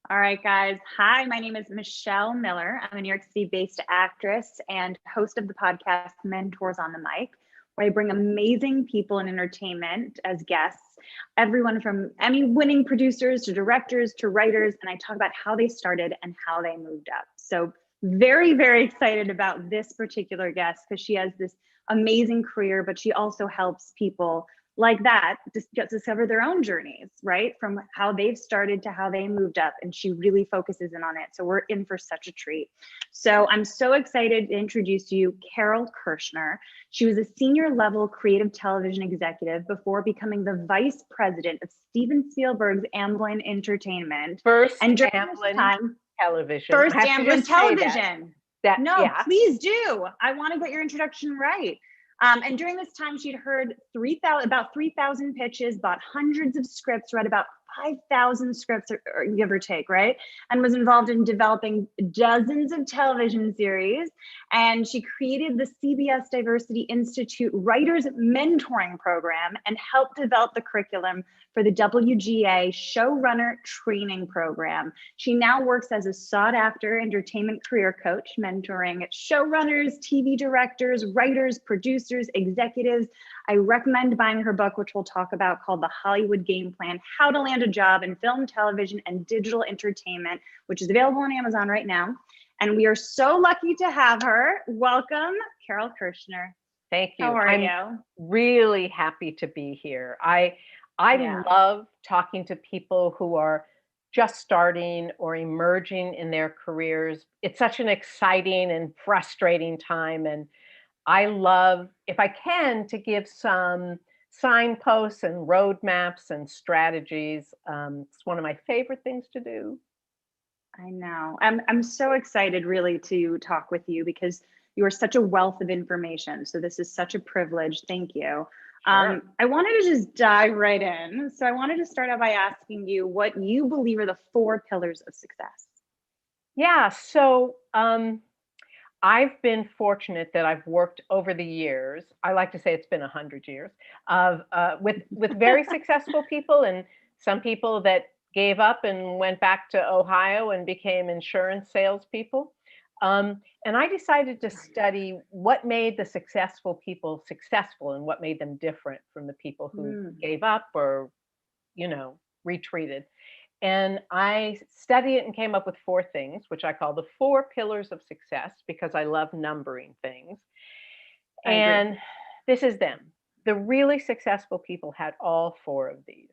All right, guys. Hi, my name is Michelle Miller. I'm a New York City based actress and host of the podcast Mentors on the Mic, where I bring amazing people in entertainment as guests, everyone from Emmy winning producers to directors to writers. And I talk about how they started and how they moved up. So, very, very excited about this particular guest because she has this amazing career, but she also helps people like that just discover their own journeys, right? From how they've started to how they moved up. And she really focuses in on it. So we're in for such a treat. So I'm so excited to introduce you Carole Kirschner. She was a senior level creative television executive before becoming the vice president of Steven Spielberg's Amblin Entertainment. First and during Amblin this time, Television. First I have to Amblin just say Television. No, yeah. please do. I want to get your introduction right. And during this time, she'd heard about 3,000 pitches, bought hundreds of scripts, read about 5,000 scripts, or give or take, right? And was involved in developing dozens of television series. And she created the CBS Diversity Institute Writers Mentoring Program and helped develop the curriculum for the WGA Showrunner Training Program. She now works as a sought-after entertainment career coach, mentoring showrunners, TV directors, writers, producers, executives. I recommend buying her book, which we'll talk about, called The Hollywood Game Plan: How to Land a Job in Film, Television, and Digital Entertainment, which is available on Amazon right now. And we are so lucky to have her. Welcome, Carole Kirschner. Thank you. How are I'm you? really happy to be here. I love talking to people who are just starting or emerging in their careers. It's such an exciting and frustrating time. And I love, if I can, to give some signposts and roadmaps and strategies. It's one of my favorite things to do. I know. I'm so excited really to talk with you because you are such a wealth of information. So this is such a privilege. Thank you. Sure. I wanted to just dive right in. So I wanted to start out by asking you what you believe are the 4 pillars of success. Yeah. So I've been fortunate that I've worked over the years. I like to say it's been 100 years of with very successful people, and some people that gave up and went back to Ohio and became insurance salespeople. And I decided to study what made the successful people successful and what made them different from the people who gave up or, retreated. And I studied it and came up with 4 things, which I call the 4 pillars of success because I love numbering things. And this is them. The really successful people had all 4 of these.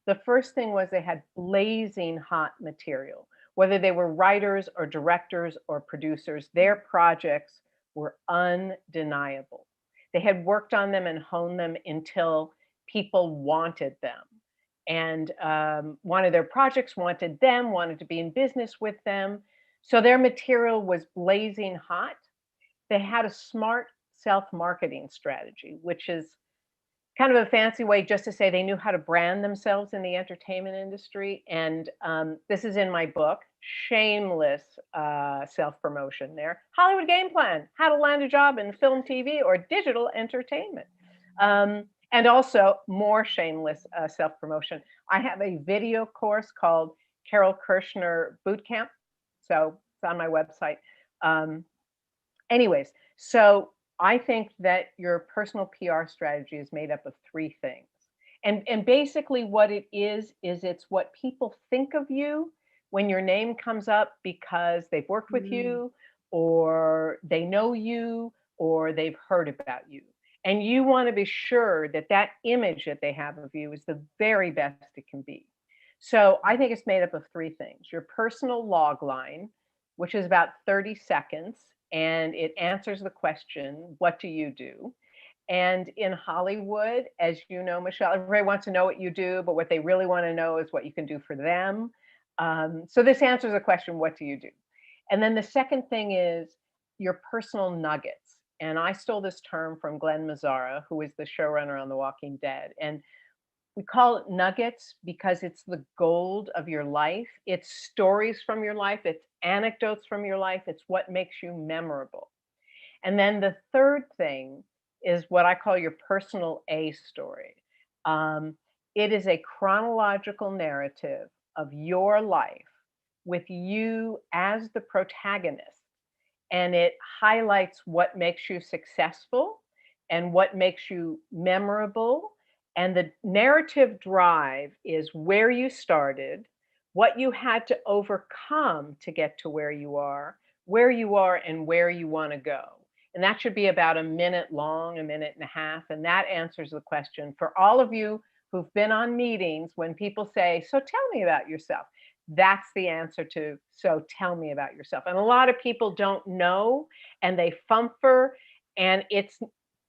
The first thing was they had blazing hot material. Whether they were writers or directors or producers, their projects were undeniable. They had worked on them and honed them until people wanted them. And one of their projects wanted them, wanted to be in business with them. So their material was blazing hot. They had a smart self-marketing strategy, which is kind of a fancy way just to say they knew how to brand themselves in the entertainment industry. And this is in my book, shameless self-promotion there. Hollywood Game Plan: How to Land a Job in Film, TV, or Digital Entertainment. And also more shameless self-promotion. I have a video course called Carole Kirschner Bootcamp. So it's on my website. Anyways, so I think that your personal PR strategy is made up of 3 things. And basically what it is it's what people think of you when your name comes up because they've worked with you or they know you or they've heard about you. And you want to be sure that that image that they have of you is the very best it can be. So I think it's made up of 3 things. Your personal log line, which is about 30 seconds, and it answers the question, what do you do? And in Hollywood, as you know, Michelle, everybody wants to know what you do, but what they really want to know is what you can do for them. So this answers the question, what do you do? And then the second thing is your personal nuggets. And I stole this term from Glenn Mazzara, who is the showrunner on The Walking Dead. And we call it nuggets because it's the gold of your life. It's stories from your life. It's anecdotes from your life. It's what makes you memorable. And then the third thing is what I call your personal A story. It is a chronological narrative of your life with you as the protagonist, and it highlights what makes you successful and what makes you memorable. And the narrative drive is where you started, what you had to overcome to get to where you are, and where you want to go. And that should be about a minute long, a minute and a half. And that answers the question for all of you who've been on meetings when people say, so tell me about yourself. That's the answer to, so tell me about yourself. And a lot of people don't know, and they fumfer, and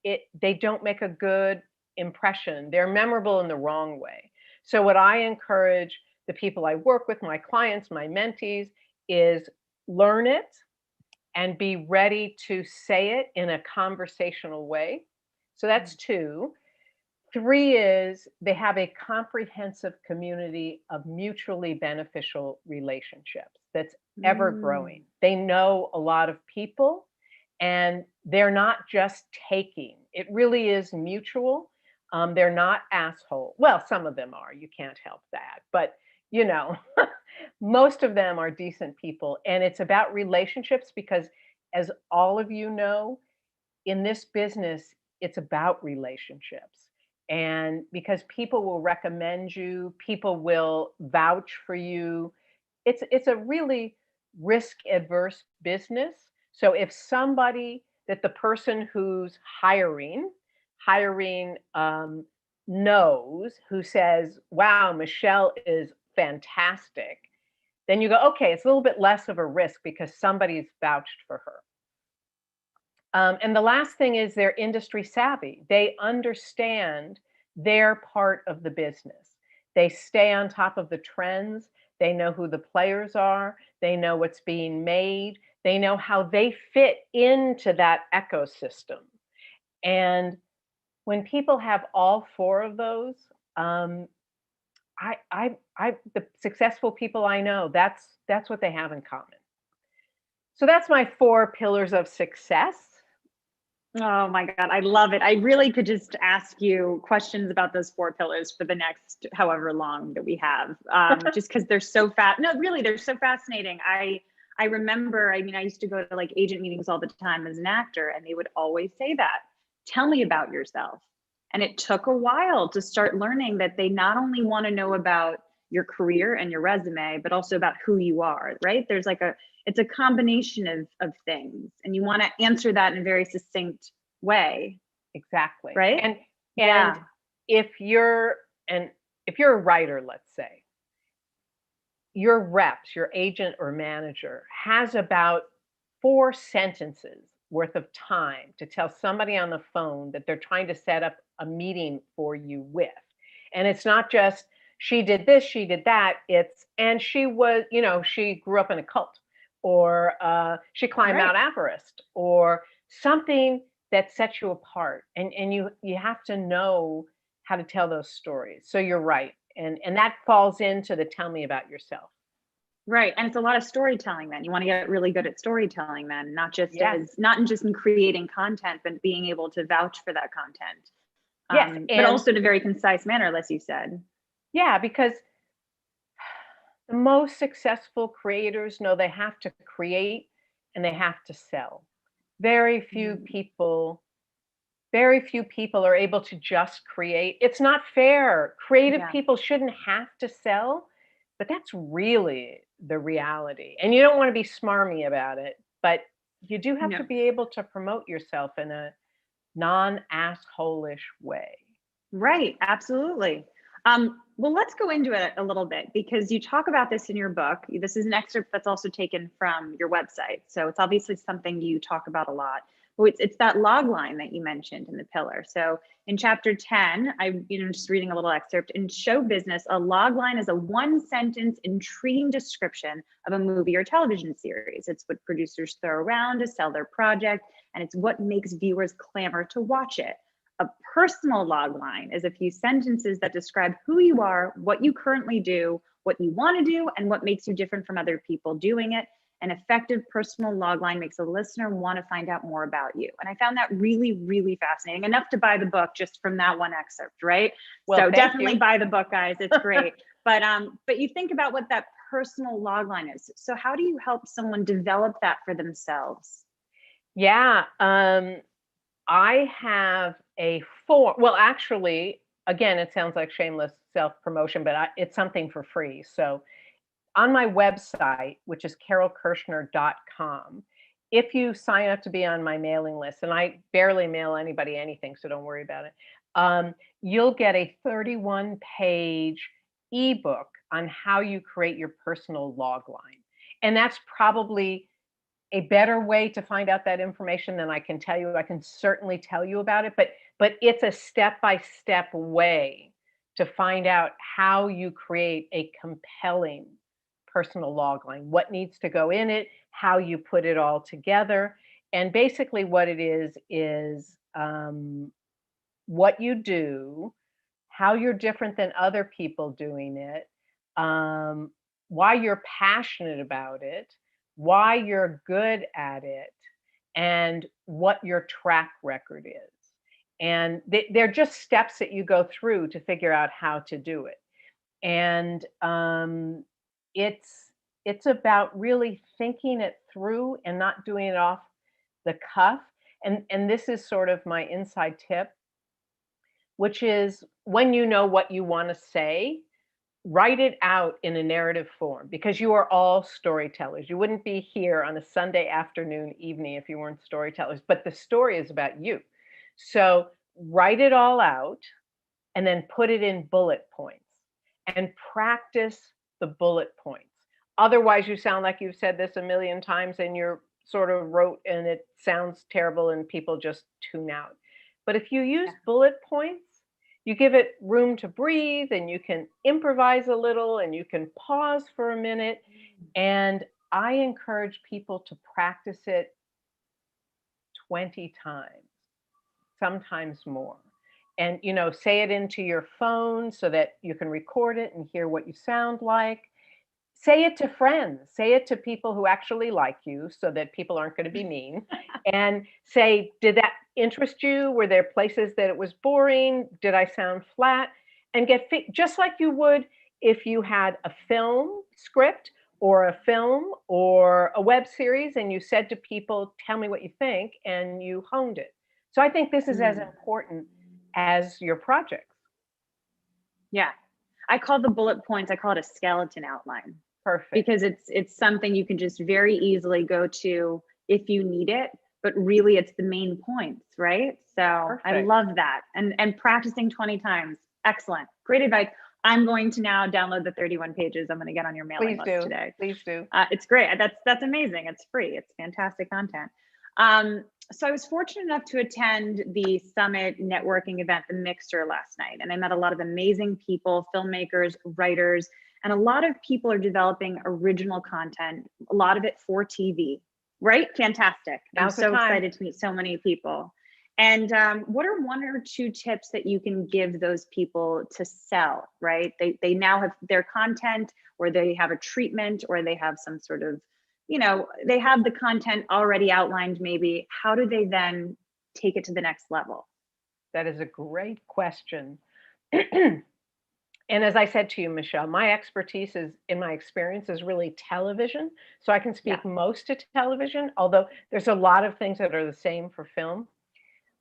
they don't make a good impression. They're memorable in the wrong way. So what I encourage the people I work with, my clients, my mentees, is learn it and be ready to say it in a conversational way. So that's 2. 3 is they have a comprehensive community of mutually beneficial relationships that's ever growing. They know a lot of people, and they're not just taking. It really is mutual. They're not assholes. Well, some of them are. You can't help that. But, most of them are decent people. And it's about relationships because, as all of you know, in this business, it's about relationships. And because people will recommend you, people will vouch for you. It's a really risk adverse business. So if somebody that the person who's hiring knows, who says, wow, Michelle is fantastic, then you go, okay, it's a little bit less of a risk because somebody's vouched for her. And the last thing is they're industry savvy. They understand their part of the business. They stay on top of the trends. They know who the players are. They know what's being made. They know how they fit into that ecosystem. And when people have all 4 of those, the successful people I know, that's what they have in common. So that's my 4 pillars of success. Oh my God, I love it. I really could just ask you questions about those 4 pillars for the next however long that we have, just because they're so fast. No, really, they're so fascinating. I remember, I used to go to like agent meetings all the time as an actor, and they would always say that, tell me about yourself. And it took a while to start learning that they not only want to know about your career and your resume, but also about who you are, right? There's like it's a combination of things, and you want to answer that in a very succinct way. Exactly. Right. And if you're a writer, let's say, your reps, your agent or manager has about 4 sentences worth of time to tell somebody on the phone that they're trying to set up a meeting for you with. And it's not just, she did this, she did that. And she was, she grew up in a cult, or she climbed Mount Everest, or something that sets you apart. And you have to know how to tell those stories. So you're right. And that falls into the tell me about yourself. Right. And it's a lot of storytelling then. You want to get really good at storytelling then, not just in creating content, but being able to vouch for that content. Yes. But also in a very concise manner, as you said. Yeah, because the most successful creators know they have to create and they have to sell. Very few people are able to just create. It's not fair. Creative people shouldn't have to sell, but that's really the reality. And you don't want to be smarmy about it, but you do have to be able to promote yourself in a non-asshole-ish way. Right. Absolutely. Well, let's go into it a little bit, because you talk about this in your book. This is an excerpt that's also taken from your website. So it's obviously something you talk about a lot. It's that log line that you mentioned in the pillar. So in chapter 10, I'm just reading a little excerpt. In show business, a log line is a 1-sentence intriguing description of a movie or television series. It's what producers throw around to sell their project, and it's what makes viewers clamor to watch it. A personal log line is a few sentences that describe who you are, what you currently do, what you want to do, and what makes you different from other people doing it. An effective personal log line makes a listener want to find out more about you. And I found that really, really fascinating, enough to buy the book just from that one excerpt, right? Well, so definitely buy the book, guys. It's great. But you think about what that personal logline is. So how do you help someone develop that for themselves? Yeah, I have a form. Well, actually, again, it sounds like shameless self-promotion, but it's something for free. So on my website, which is carolekirschner.com, if you sign up to be on my mailing list, and I barely mail anybody anything, so don't worry about it, you'll get a 31-page ebook on how you create your personal log line. And that's probably a better way to find out that information than I can tell you. I can certainly tell you about it, but it's a step-by-step way to find out how you create a compelling personal log line, what needs to go in it, how you put it all together. And basically what it is what you do, how you're different than other people doing it, why you're passionate about it, why you're good at it, and what your track record is. And they're just steps that you go through to figure out how to do it. And it's about really thinking it through and not doing it off the cuff. And this is sort of my inside tip, which is when you know what you want to say, write it out in a narrative form, because you are all storytellers. You wouldn't be here on a Sunday afternoon, evening if you weren't storytellers, but the story is about you. So write it all out and then put it in bullet points and practice the bullet points. Otherwise, you sound like you've said this a million times and you're sort of rote and it sounds terrible and people just tune out. But if you use bullet points, you give it room to breathe and you can improvise a little and you can pause for a minute. And I encourage people to practice it 20 times, sometimes more. And, say it into your phone so that you can record it and hear what you sound like. Say it to friends, say it to people who actually like you so that people aren't going to be mean. And say, did that interest you? Were there places that it was boring? Did I sound flat? And just like you would if you had a film script or a film or a web series and you said to people, tell me what you think, and you honed it. So I think this is as important as your projects. Yeah. I call the bullet points, I call it a skeleton outline. Perfect. Because it's something you can just very easily go to if you need it, but really it's the main points, right? So Perfect. I love that. And practicing 20 times. Excellent. Great advice. I'm going to now download the 31 pages. I'm going to get on your mailing list today. Please do. It's great. That's amazing. It's free. It's fantastic content. So I was fortunate enough to attend the Summit networking event, the Mixer, last night. And I met a lot of amazing people, filmmakers, writers, and a lot of people are developing original content, a lot of it for TV, right? Fantastic. I'm so excited to meet so many people. And what are one or two tips that you can give those people to sell, right? They now have their content, or they have a treatment, or they have some sort of, they have the content already outlined maybe. How do they then take it to the next level? That is a great question. And as I said to you, Michelle, my expertise in my experience is really television. So I can speak most to television, although there's a lot of things that are the same for film.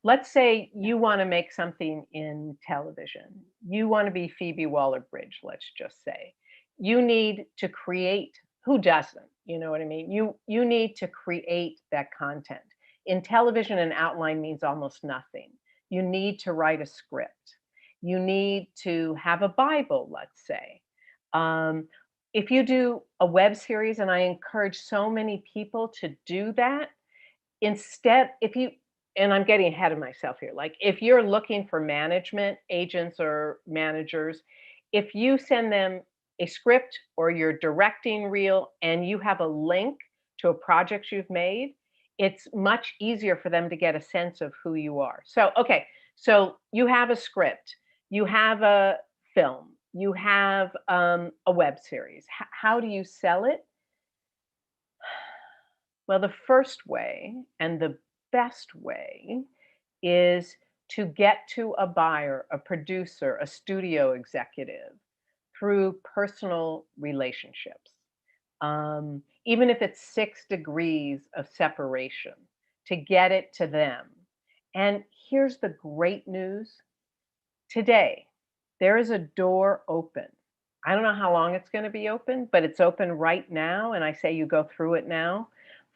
Let's say you want to make something in television. You want to be Phoebe Waller-Bridge, let's just say. You need to create, who doesn't? You know what I mean? You need to create that content. In television, an outline means almost nothing. You need to write a script. You need to have a Bible, let's say. If you do a web series, and I encourage so many people to do that, instead, and I'm getting ahead of myself here, like if you're looking for management agents or managers, if you send them a script or your directing reel and you have a link to a project you've made, it's much easier for them to get a sense of who you are. So, okay, so you have a script, you have a film, you have a web series. How do you sell it? Well, the first way and the best way is to get to a buyer, a producer, a studio executive through personal relationships. even if it's 6 degrees of separation, to get it to them. And here's the great news. Today, there is a door open. I don't know how long it's going to be open, but it's open right now. And I say you go through it now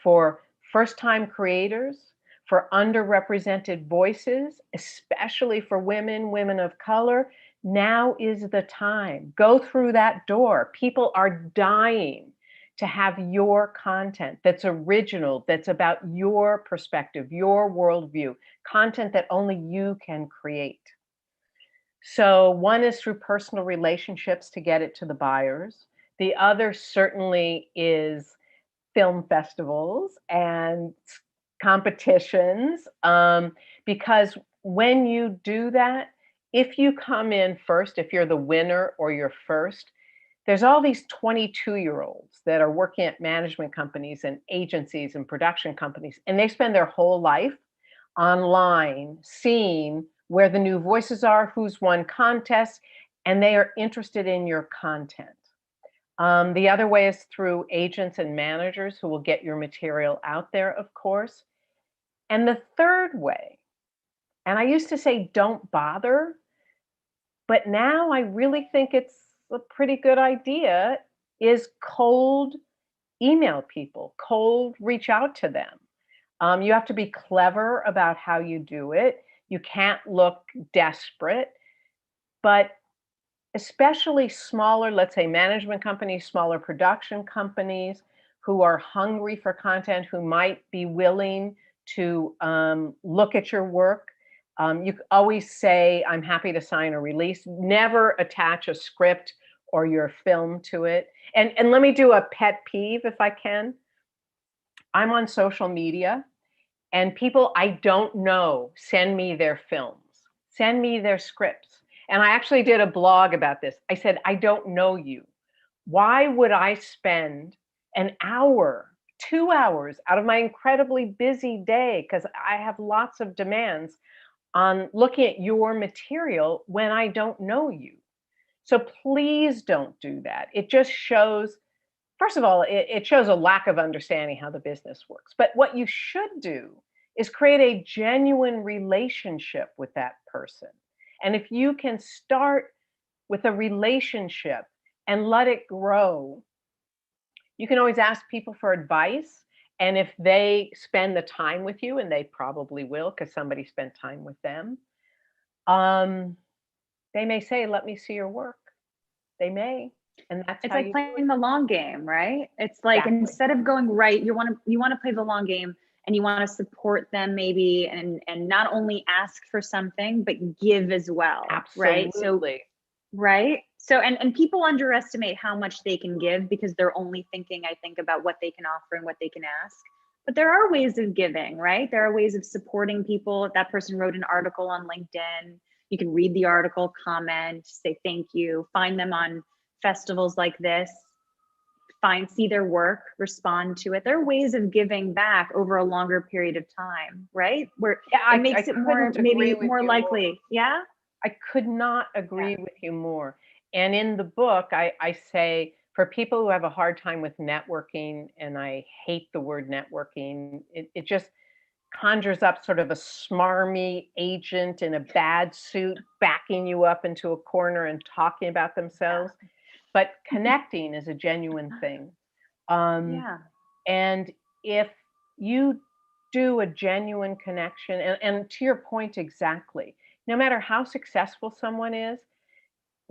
for first-time creators, for underrepresented voices, especially for women, women of color. Now is the time. Go through that door. People are dying to have your content that's original, that's about your perspective, your worldview, content that only you can create. So one is through personal relationships to get it to the buyers. The other certainly is film festivals and competitions, because when you do that, if you come in first, if you're the winner or you're first, there's all these 22-year-olds that are working at management companies and agencies and production companies, and they spend their whole life online seeing where the new voices are, who's won contests, and they are interested in your content. The other way is through agents and managers who will get your material out there, of course. And the third way, and I used to say don't bother, but now I really think it's a pretty good idea, is cold email people, cold reach out to them. You have to be clever about how you do it. You can't look desperate, but especially smaller, let's say management companies, smaller production companies who are hungry for content, who might be willing to look at your work. You always say, I'm happy to sign a release. Never attach a script or your film to it. And let me do a pet peeve if I can. I'm on social media and people I don't know send me their films, send me their scripts. And I actually did a blog about this. I said, I don't know you. Why would I spend an hour, 2 hours out of my incredibly busy day, because I have lots of demands, on looking at your material when I don't know you? So please don't do that. It just shows, first of all, it shows a lack of understanding how the business works. But what you should do is create a genuine relationship with that person. And if you can start with a relationship and let it grow, you can always ask people for advice. And if they spend the time with you, and they probably will because somebody spent time with them, they may say, let me see your work. They may. And that's It's how like you do playing it. the long game, right? It's like Exactly. instead of going right, you want to play the long game, and you want to support them maybe, and not only ask for something but give as well, right? So Absolutely. right. So and people underestimate how much they can give because they're only thinking, I think, about what they can offer and what they can ask. But there are ways of giving, right? There are ways of supporting people. If that person wrote an article on LinkedIn, you can read the article, comment, say thank you, find them on festivals like this, see their work, respond to it. There are ways of giving back over a longer period of time, right? Where Yeah, it makes it more, couldn't maybe agree with more you more. likely. Yeah. I could not agree with you more. And in the book, I say for people who have a hard time with networking, and I hate the word networking, it just conjures up sort of a smarmy agent in a bad suit backing you up into a corner and talking about themselves. But connecting is a genuine thing. Yeah. And if you do a genuine connection, and to your point exactly, no matter how successful someone is,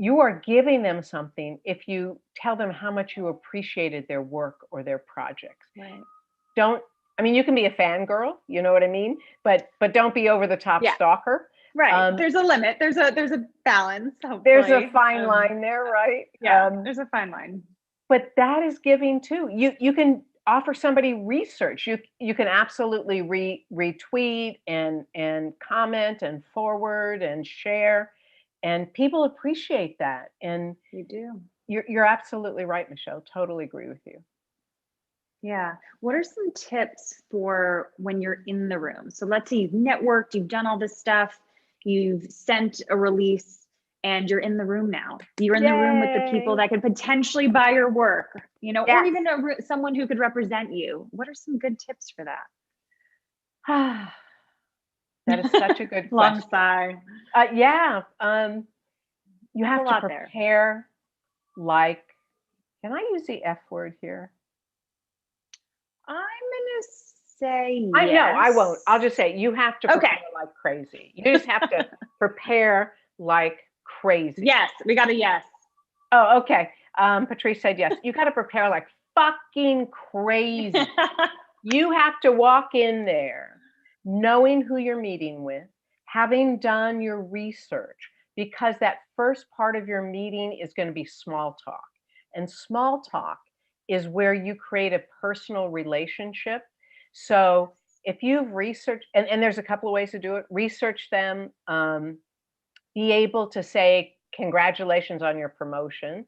you are giving them something if you tell them how much you appreciated their work or their projects. Right. I mean, you can be a fangirl, you know what I mean? But don't be over the top stalker. Right. There's a limit. There's a balance. Hopefully. There's a fine line there, right? Yeah, there's a fine line. But that is giving too. You can offer somebody research. You can absolutely retweet and comment and forward and share, and people appreciate that. And you do. You're absolutely right, Michelle. Totally agree with you. Yeah. What are some tips for when you're in the room? So let's say you've networked, you've done all this stuff, you've sent a release, and you're in the room now. You're in the room with the people Yay. that could potentially buy your work, you know, or Yes. even someone who could represent you. What are some good tips for that? That is such a good Long question. sigh. Yeah. You have A to lot there. prepare like, can I use the F word here? I'm gonna say No, yes. I won't. I'll just say you have to prepare Okay. like crazy. You just have to prepare like crazy. Yes, we got a yes. Oh, okay. Patrice said yes. You got to prepare like fucking crazy. You have to walk in there knowing who you're meeting with, having done your research, because that first part of your meeting is going to be small talk. And small talk is where you create a personal relationship. So if you've researched, and there's a couple of ways to do it, research them, be able to say, congratulations on your promotion.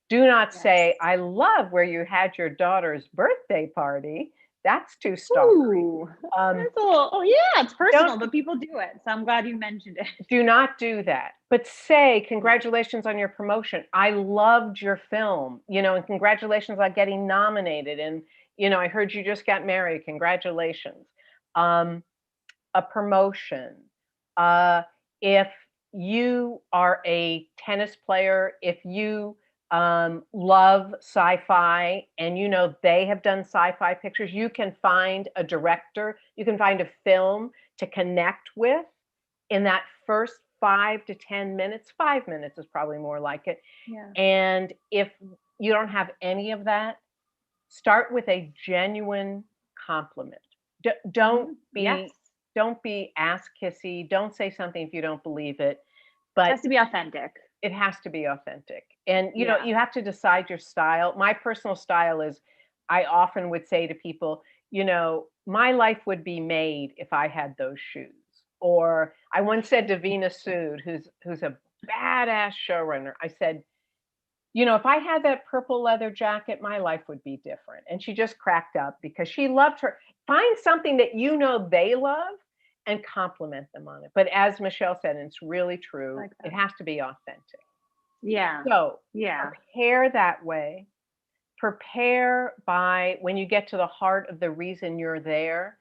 Do not say, Yes. I love where you had your daughter's birthday party. That's too stalkery. Ooh, that's a little, oh yeah, it's personal, Don't but people do it. So I'm glad you mentioned it. do not do that. But say, congratulations on your promotion. I loved your film, you know, and congratulations on getting nominated. And, you know, I heard you just got married. Congratulations. A promotion. If you are a tennis player, if you love sci-fi and you know they have done sci-fi pictures, you can find a director, you can find a film to connect with in that first 5 to 10 minutes. 5 minutes is probably more like it. Yeah. And if you don't have any of that, start with a genuine compliment. Don't be Yes. don't be ass kissy. Don't say something if you don't believe it. It But has to be authentic. it has to be authentic. And you know, Yeah. you have to decide your style. My personal style is I often would say to people, you know, my life would be made if I had those shoes. Or I once said to Vina Sood, who's a badass showrunner, I said, you know, if I had that purple leather jacket, my life would be different. And she just cracked up because she loved her. Find something that you know they love and compliment them on it. But as Michelle said, and it's really true, Like it that. has to be authentic. Yeah. So Yeah. prepare that way. Prepare by when you get to the heart of the reason you're there,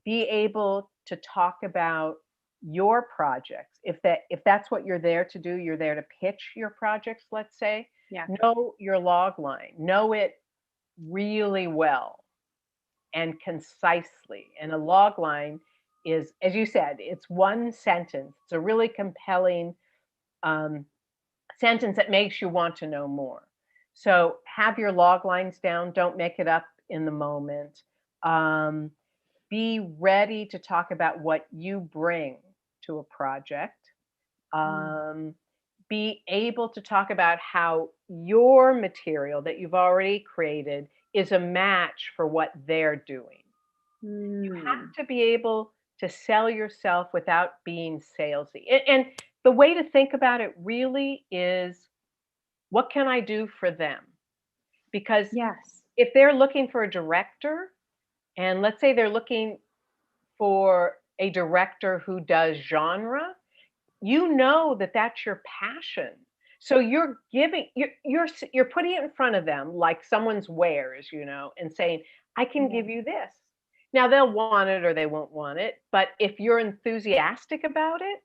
be able to talk about your projects. If that's what you're there to do, you're there to pitch your projects, let's say. Yeah. Know your log line. Know it really well and concisely. And a log line is, as you said, it's one sentence. It's a really compelling sentence that makes you want to know more. So have your log lines down. Don't make it up in the moment. Be ready to talk about what you bring to a project. Be able to talk about how your material that you've already created is a match for what they're doing. You have to be able to sell yourself without being salesy. And the way to think about it really is, what can I do for them? Because Yes. if they're looking for a director, and let's say they're looking for a director who does genre, you know that that's your passion. So you're giving, you're putting it in front of them like someone's wares, you know, and saying, I can Yeah. give you this. Now they'll want it or they won't want it, but if you're enthusiastic about it,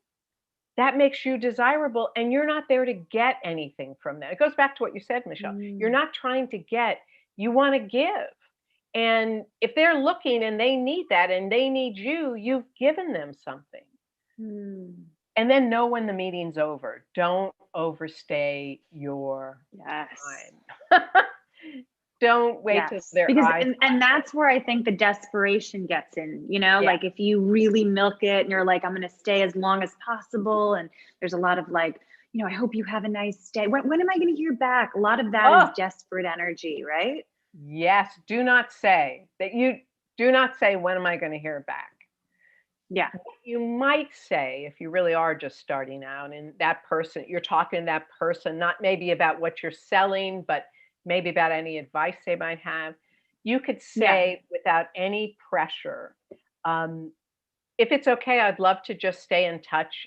that makes you desirable, and you're not there to get anything from that. It goes back to what you said, Michelle. You're not trying to get, you want to give. And if they're looking and they need that and they need you, you've given them something. And then know when the meeting's over. Don't overstay your Yes. time. Don't wait till Yes. their Because eyes. and that's where I think the desperation gets in, you know, Yeah. like if you really milk it and you're like, I'm gonna stay as long as possible. And there's a lot of like, you know, I hope you have a nice day. When am I gonna hear back? A lot of that is Oh, desperate energy, right? yes. Do not say that you do not say, when am I going to hear back? Yeah. You might say, if you really are just starting out and that person, you're talking to that person, not maybe about what you're selling, but maybe about any advice they might have, you could say without any pressure, if it's okay, I'd love to just stay in touch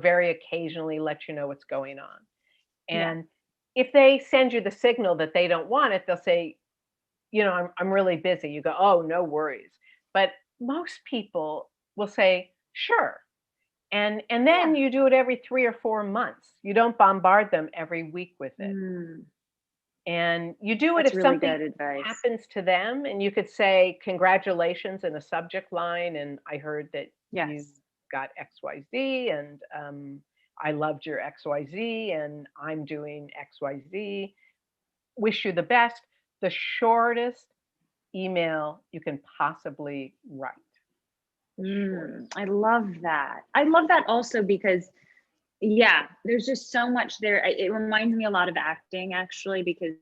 very occasionally let you know what's going on. Yeah. And if they send you the signal that they don't want it, they'll say, I'm really busy. You go, oh, no worries. But most people will say, sure. And then Yeah. you do it every 3 or 4 months. You don't bombard them every week with it. Mm, And you do it that's if really something good advice. happens to them, and you could say congratulations in a subject line, and I heard that you Yes. got XYZ, and I loved your XYZ, and I'm doing XYZ. Wish you the best. The shortest email you can possibly write. Shortest. I love that. I love that also because, yeah, there's just so much there. It reminds me a lot of acting, actually, because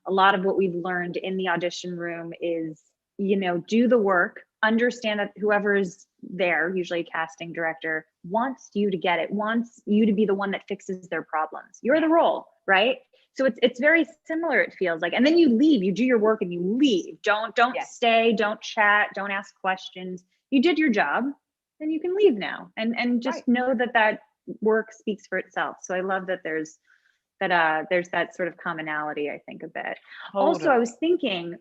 a lot of what we've learned in the audition room is, do the work, understand that whoever is there, usually a casting director, wants you to get it, wants you to be the one that fixes their problems. You're the role, right? So it's very similar, it feels like. And then you leave, you do your work and you leave. Don't Yes. stay, don't chat, don't ask questions. You did your job, then you can leave now. And just Right. know that work speaks for itself. So I love that there's that sort of commonality, I think, a bit. Also, I Totally. was thinking,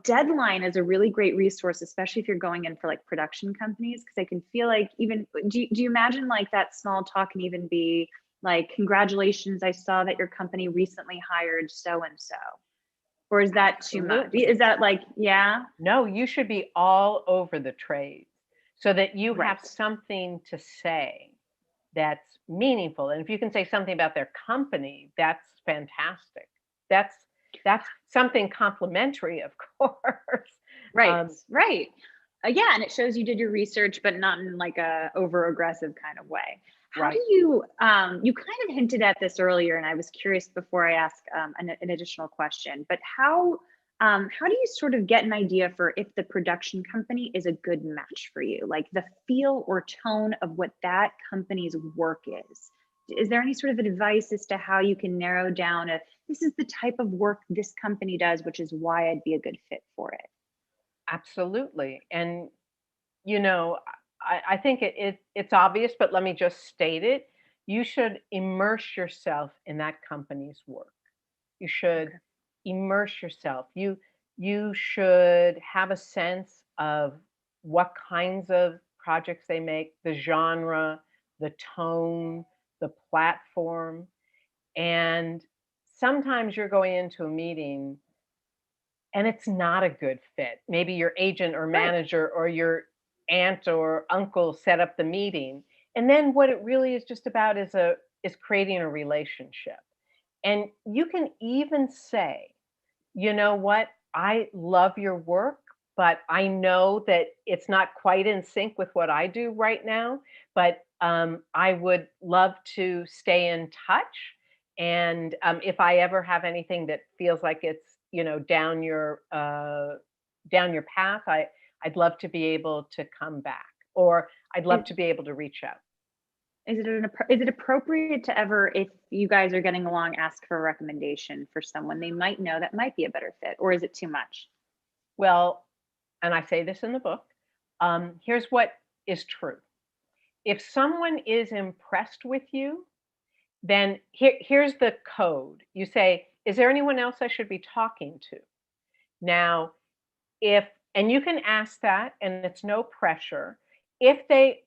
Deadline is a really great resource, especially if you're going in for like production companies, because I can feel like even, do you imagine like that small talk can even be like, congratulations, I saw that your company recently hired so-and-so. Or is that too much? Absolutely. Is that like, yeah? No, you should be all over the trades so that you have Right. something to say that's meaningful. And if you can say something about their company, that's fantastic. That's something complimentary, of course. Right. Right. Yeah, and it shows you did your research, but not in like a over aggressive kind of way. How do Right. you you kind of hinted at this earlier, and I was curious before I ask an additional question, but how do you sort of get an idea for if the production company is a good match for you, like the feel or tone of what that company's work is? Is there any sort of advice as to how you can narrow down if this is the type of work this company does, which is why I'd be a good fit for it? Absolutely. And you know, I think it's obvious, but let me just state it. You should immerse yourself in that company's work. You should Okay. immerse yourself. You should have a sense of what kinds of projects they make, the genre, the tone, the platform. And sometimes you're going into a meeting and it's not a good fit. Maybe your agent or Right. manager or your aunt or uncle set up the meeting. And then what it really is just about is creating a relationship. And you can even say, you know what? I love your work, but I know that it's not quite in sync with what I do right now. But I would love to stay in touch. And if I ever have anything that feels like it's down your path, I'd love to be able to come back, or I'd love Is, to be able to reach out. is it appropriate to ever, if you guys are getting along, ask for a recommendation for someone they might know that might be a better fit, or is it too much? Well, and I say this in the book. Here's what is true. If someone is impressed with you, then here's the code. You say, is there anyone else I should be talking to? Now, if and you can ask that and it's no pressure. If they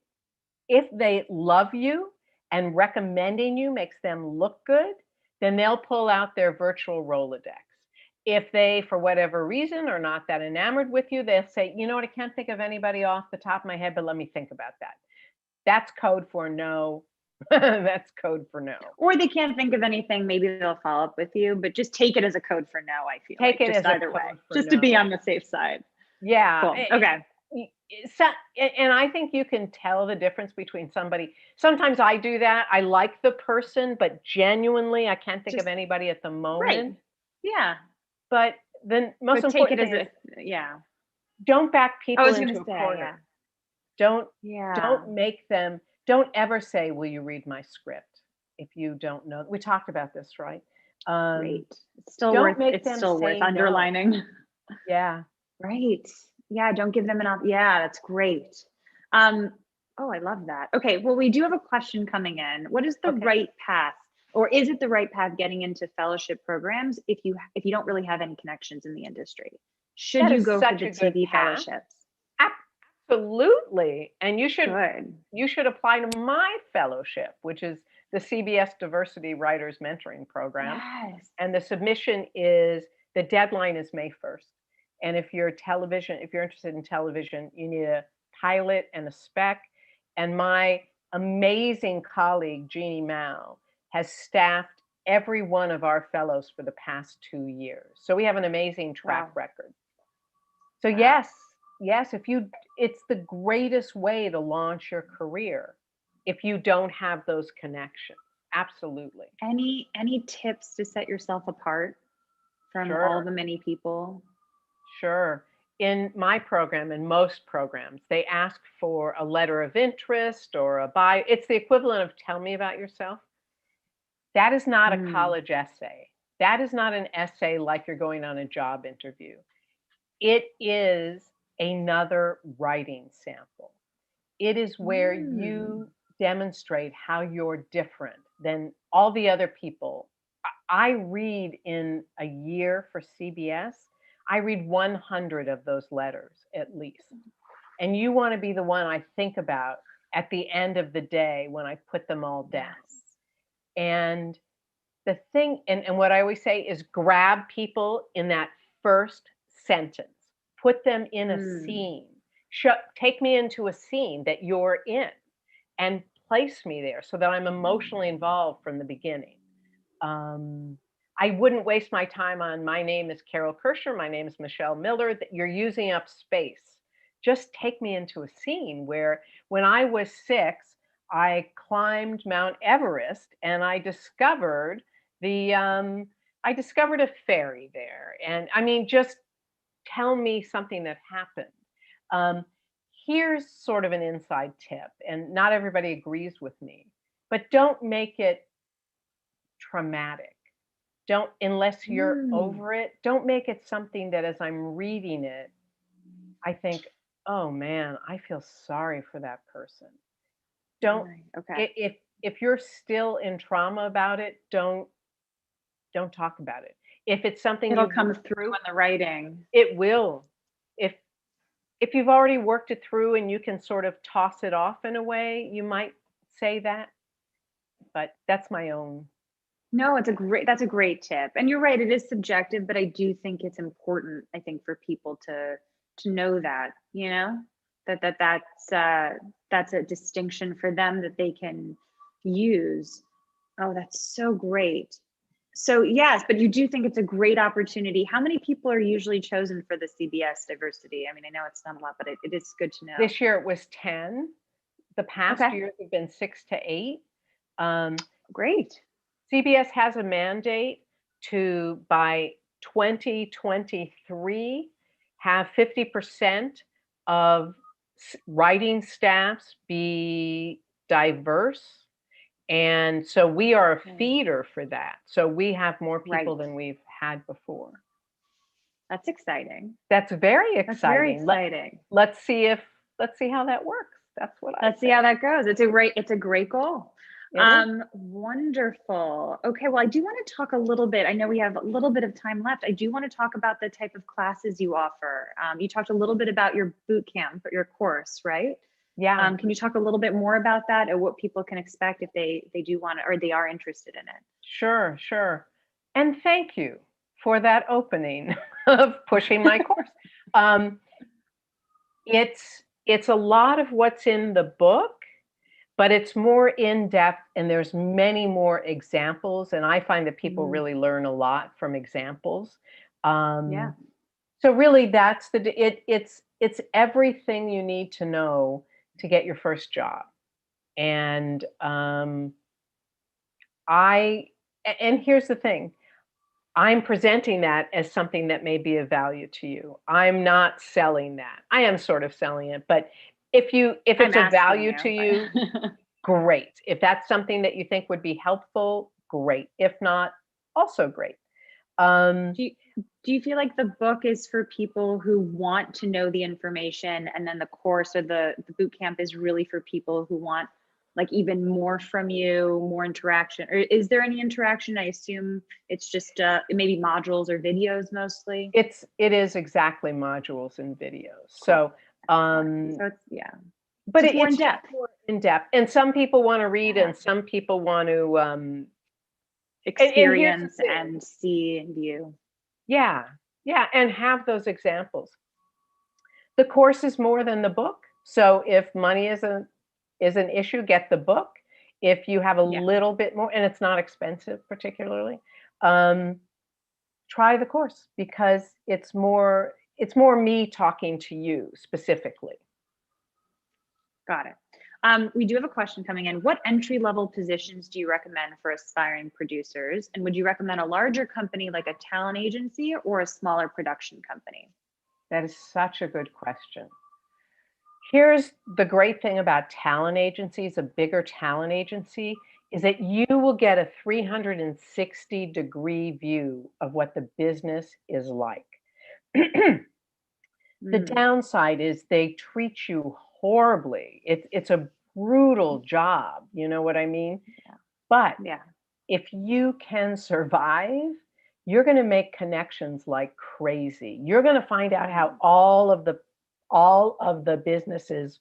love you and recommending you makes them look good, then they'll pull out their virtual Rolodex. If they, for whatever reason, are not that enamored with you, they'll say, you know what, I can't think of anybody off the top of my head, but let me think about that. That's code for no. That's code for no. Or they can't think of anything, maybe they'll follow up with you, but just take it as a code for no, I feel Take like, it just as a either way, code for just to be no. on the safe side. Yeah. Cool. Okay. And I think you can tell the difference between somebody. Sometimes I do that. I like the person, but genuinely, I can't think of Just anybody at the right. moment. Yeah. But the most But take it important as thing is yeah. don't back I people was gonna into a say, yeah. corner. Don't Yeah. don't make them. Don't ever say, "Will you read my script?" If you don't know. We talked about this, right? Great. Don't make It's them still worth say no. underlining. Yeah. Right. Yeah, don't give them an op yeah, that's great. Um, Oh, I love that. Okay, well, we do have a question coming in. What is the Okay. right path, or is it the right path getting into fellowship programs if you don't really have any connections in the industry? Should That you is go for such the a good TV path. fellowships? Absolutely. And Good. you should apply to my fellowship, which is the CBS Diversity Writers Mentoring Program. Yes. And the deadline is May 1st. And if you're interested in television, you need a pilot and a spec. And my amazing colleague, Jeannie Mao, has staffed every one of our fellows for the past 2 years. So we have an amazing track record. So Wow. yes, it's the greatest way to launch your career if you don't have those connections. Absolutely. Any tips to set yourself apart from all Sure. the many people? Sure. In my program, in most programs, they ask for a letter of interest or a bio. It's the equivalent of tell me about yourself. That is not a Mm, college essay. That is not an essay like you're going on a job interview. It is another writing sample. It is where mm, you demonstrate how you're different than all the other people. I read in a year for CBS, I read 100 of those letters at least. And you want to be the one I think about at the end of the day when I put them all down. yes. And the thing, and what I always say is grab people in that first sentence, put them in a Mm, scene, take me into a scene that you're in and place me there so that I'm emotionally involved from the beginning. Um, I wouldn't waste my time on my name is Carole Kirschner, my name is Michelle Miller, that you're using up space. Just take me into a scene where when I was 6, I climbed Mount Everest and the I discovered a fairy there. And I mean, just tell me something that happened. Um, Here's sort of an inside tip, and not everybody agrees with me, but don't make it traumatic. Don't, unless you're mm. over it, don't make it something that as I'm reading it, I think, oh man, I feel sorry for that person. Don't, Right. Okay. if you're still in trauma about it, don't talk about it. If it's something It'll you've come worked through through, in the writing. it will. If if you've already worked it through and you can sort of toss it off in a way, you might say that, but that's my own. No, that's a great tip. And you're right, it is subjective, but I do think it's important, I think, for people to know that, that's a distinction for them that they can use. Oh, that's so great. So yes, but you do think it's a great opportunity. How many people are usually chosen for the CBS diversity? I mean, I know it's not a lot, but it is good to know. This year it was 10. The past Okay, years have been 6 to 8. Um, great. CBS has a mandate to, by 2023, have 50% of writing staffs be diverse. And so we are a Okay. feeder for that. So we have more people Right. than we've had before. That's exciting. That's very That's very exciting. exciting. Let's see if let's see how that works. That's what I Let's see say. how that goes. It's a great goal. It is. Wonderful. Okay, well, I do want to talk a little bit. I know we have a little bit of time left. I do want to talk about the type of classes you offer. You talked a little bit about your boot camp, your course, right? Yeah. Can you talk a little bit more about that, or what people can expect if they do want to, or they are interested in it? Sure, sure. And thank you for that opening of pushing my course. Um, it's a lot of what's in the book, but it's more in depth and there's many more examples. And I find that people Mm, really learn a lot from examples. yeah. Um, so really it's everything you need to know to get your first job. And I and here's the thing. I'm presenting that as something that may be of value to you. I'm not selling that. I am sort of selling it, but if I'm it's of asking value you, to you, but great. If that's something that you think would be helpful, great. If not, also great. Um, do do you feel like the book is for people who want to know the information, and then the course or the boot camp is really for people who want like even more from you, more interaction? Or is there any interaction? I assume it's just maybe modules or videos mostly. It is exactly modules and videos. Cool. So, So it's, yeah, but just more in it's just depth. more in depth. And some people want to read, Yeah. and some people want to. And here's the Experience thing. and see and view. Yeah, yeah, and have those examples. The course is more than the book. So if money is an issue, get the book. If you have a Yeah. little bit more, and it's not expensive particularly, um, try the course, because it's more me talking to you specifically. Got it. We do have a question coming in. What entry-level positions do you recommend for aspiring producers? And would you recommend a larger company like a talent agency or a smaller production company? That is such a good question. Here's the great thing about talent agencies, a bigger talent agency, is that you will get a 360-degree view of what the business is like. The downside is they treat you horribly. It's a brutal job, you know what I mean? Yeah. But Yeah. if you can survive, you're going to make connections like crazy. You're going to find out how all of the businesses,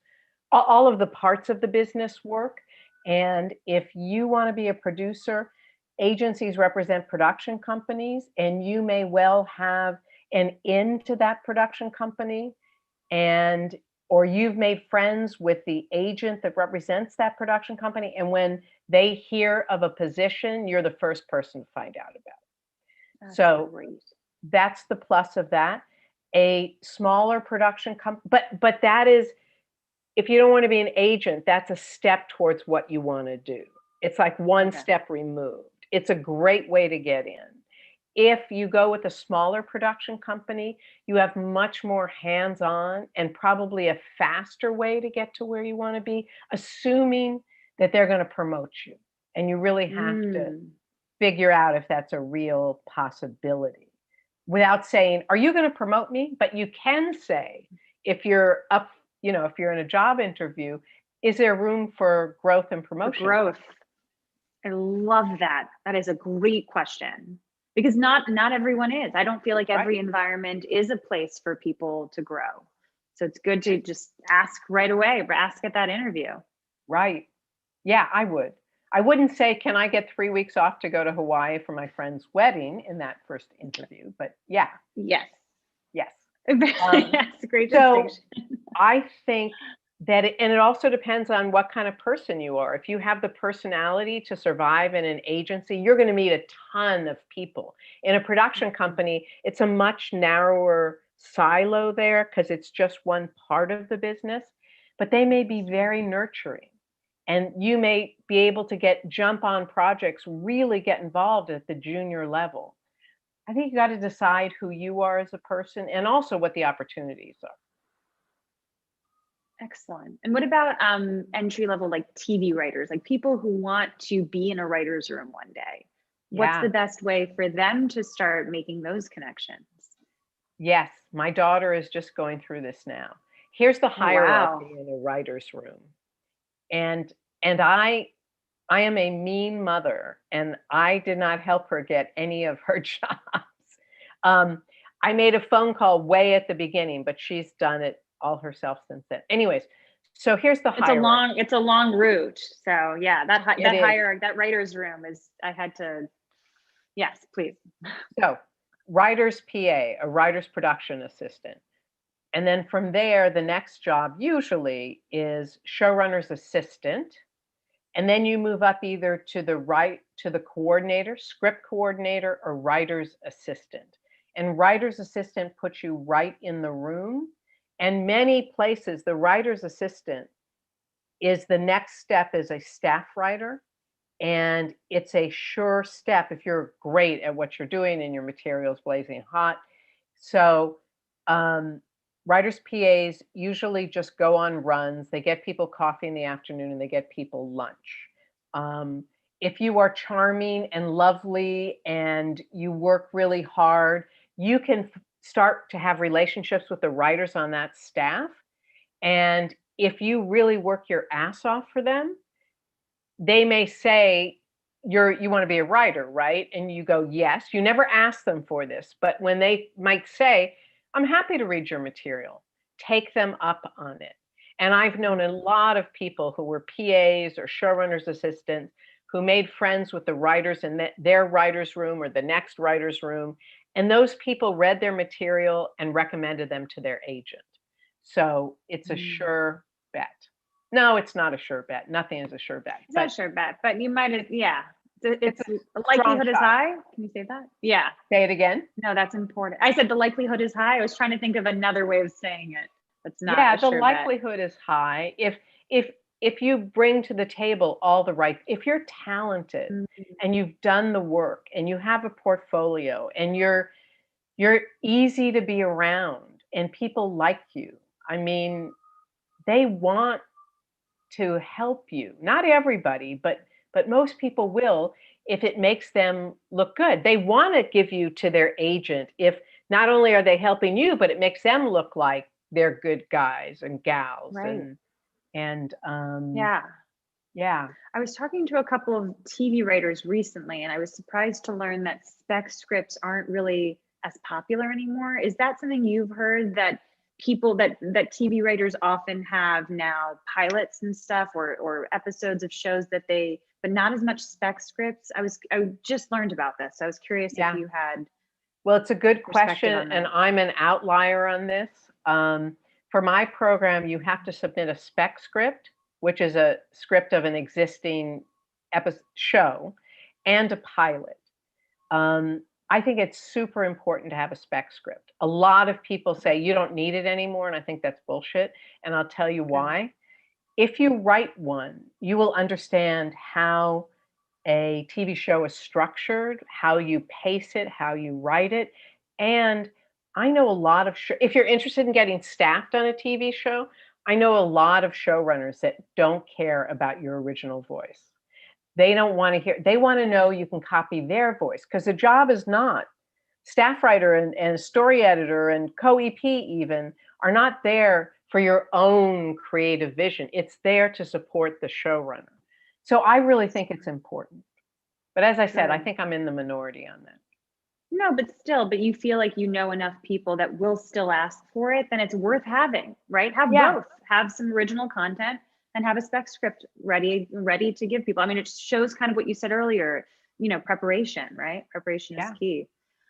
all of the parts of the business work. And if you want to be a producer, agencies represent production companies, and you may well have an into that production company, and or you've made friends with the agent that represents that production company, and when they hear of a position, you're the first person to find out about it. That's So great. that's the plus of that. A smaller production company, but that is, if you don't want to be an agent, that's a step towards what you want to do. It's like one Okay. step removed. It's a great way to get in. If you go with a smaller production company, you have much more hands-on and probably a faster way to get to where you want to be, assuming that they're going to promote you. And you really have to figure out if that's a real possibility without saying, are you going to promote me? But you can say, if you're up, if you're in a job interview, is there room for growth and For promotion? growth. I love that. That is a great question, because not everyone is. I don't feel like every Right. environment is a place for people to grow. So it's good to just ask right away, or ask at that interview. Right. Yeah, I would. I wouldn't say, can I get 3 weeks off to go to Hawaii for my friend's wedding in that first interview? But yeah, Yes. yes. That's a great So distinction. I think that, and it also depends on what kind of person you are. If you have the personality to survive in an agency, you're going to meet a ton of people. In a production company, it's a much narrower silo there because it's just one part of the business, but they may be very nurturing. And you may be able to jump on projects, really get involved at the junior level. I think you got to decide who you are as a person and also what the opportunities are. Excellent. And what about entry level, like TV writers, like people who want to be in a writer's room one day? What's Yeah. the best way for them to start making those connections? Yes, my daughter is just going through this now. Here's the hierarchy in a writer's room. And I am a mean mother, and I did not help her get any of her jobs. I made a phone call way at the beginning, but she's done it all herself since then. Anyways, so here's the hierarchy. It's a long route. So yeah, that is. hierarchy, that writer's room is, yes, please. So writer's PA, a writer's production assistant. And then from there, the next job usually is showrunner's assistant. And then you move up either to the coordinator, script coordinator, or writer's assistant. And writer's assistant puts you right in the room. And many places, the writer's assistant is the next step as a staff writer. And it's a sure step if you're great at what you're doing and your material's blazing hot. So writers' PAs usually just go on runs. They get people coffee in the afternoon and they get people lunch. If you are charming and lovely and you work really hard, you can start to have relationships with the writers on that staff. And if you really work your ass off for them, they may say, you want to be a writer, right? And you go, yes. You never ask them for this, but when they might say, I'm happy to read your material, take them up on it. And I've known a lot of people who were PAs or showrunners assistants who made friends with the writers in their writer's room or the next writer's room. And those people read their material and recommended them to their agent. So it's a sure bet. No, it's not a sure bet. Nothing is a sure bet. It's not a sure bet, but you might have, yeah. It's The likelihood is high. Can you say that? Yeah. Say it again. No, that's important. I said the likelihood is high. I was trying to think of another way of saying it. That's not. Yeah, a the sure likelihood is high if you bring to the table all the right, if you're talented and you've done the work and you have a portfolio and you're easy to be around and people like you. I mean, they want to help you. Not everybody, but most people will if it makes them look good. They want to give you to their agent if not only are they helping you, but it makes them look like they're good guys and gals. Right. And Yeah. yeah. I was talking to a couple of TV writers recently, and I was surprised to learn that spec scripts aren't really as popular anymore. Is that something you've heard, that people that TV writers often have now pilots and stuff or episodes of shows that they, but not as much spec scripts? I just learned about this. So I was curious if you had. Well, it's a good perspective question, on that. and I'm an outlier on this. For my program, you have to submit a spec script, which is a script of an existing show, and a pilot. I think it's super important to have a spec script. A lot of people say you don't need it anymore, and I think that's bullshit, and I'll tell you why. If you write one, you will understand how a TV show is structured, how you pace it, how you write it. And I know a lot of, if you're interested in getting staffed on a TV show, I know a lot of showrunners that don't care about your original voice. They don't want to hear, they want to know you can copy their voice, because the job is not, staff writer and story editor and co-EP even are not there for your own creative vision. It's there to support the showrunner. So I really think it's important. But as I said, I think I'm in the minority on that. No, but you feel like you know enough people that will still ask for it, then it's worth having, right? Have both. Have some original content and have a spec script ready to give people. I mean, it shows kind of what you said earlier, preparation, right? Preparation is key.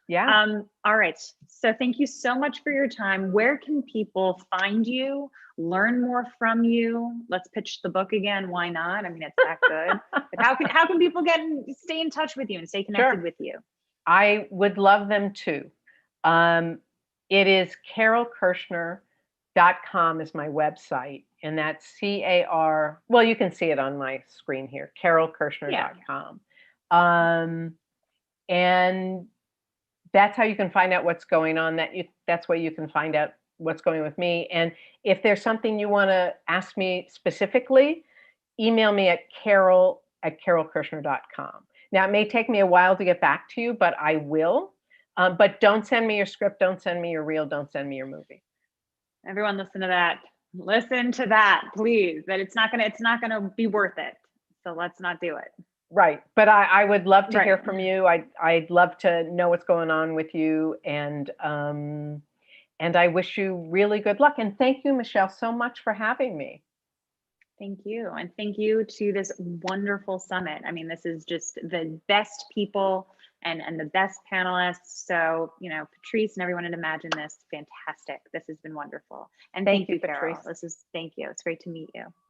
Yeah. All right. So thank you so much for your time. Where can people find you, learn more from you? Let's pitch the book again. Why not? I mean, it's that good. But how can people stay in touch with you and stay connected with you? I would love them to. It is CaroleKirschner.com is my website. And that's C-A-R, well, you can see it on my screen here, CaroleKirschner.com. And that's how you can find out what's going on. That's where you can find out what's going with me. And if there's something you want to ask me specifically, email me at carole@carolekirschner.com. Now, it may take me a while to get back to you, but I will. But don't send me your script. Don't send me your reel. Don't send me your movie. Everyone listen to that. Listen to that, please. That it's not gonna be worth it. So let's not do it. Right. But I would love to hear from you. I'd love to know what's going on with you. And I wish you really good luck. And thank you, Michelle, so much for having me. Thank you. And thank you to this wonderful summit. I mean, this is just the best people and the best panelists. So, Patrice and everyone at Imagine This, fantastic. This has been wonderful. And thank you, Carole. Patrice. Thank you. It's great to meet you.